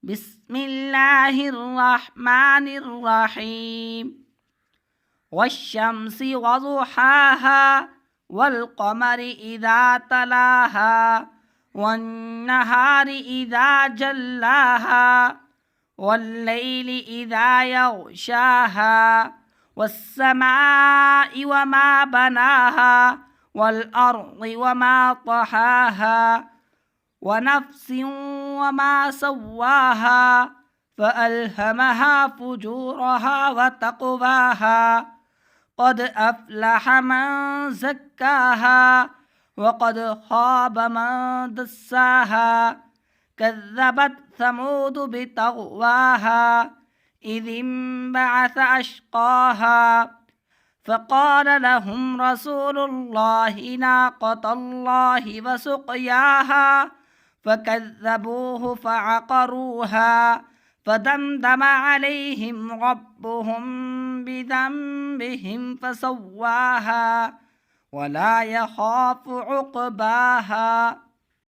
بسم الله الرحمن الرحيم والشمس وضحاها والقمر إذا تلاها والنهار إذا جلاها والليل إذا يغشاها والسماء وما بناها والأرض وما طحاها ونفس وما سواها فألهمها فجورها وتقواها قد أفلح من زكاها وقد خاب من دساها كذبت ثمود بطغواها إذ انبعث أشقاها فقال لهم رسول الله ناقة الله وسقياها فكذبوه فعقروها فدمدم عليهم ربهم بذنبهم فسواها ولا يخاف عقباها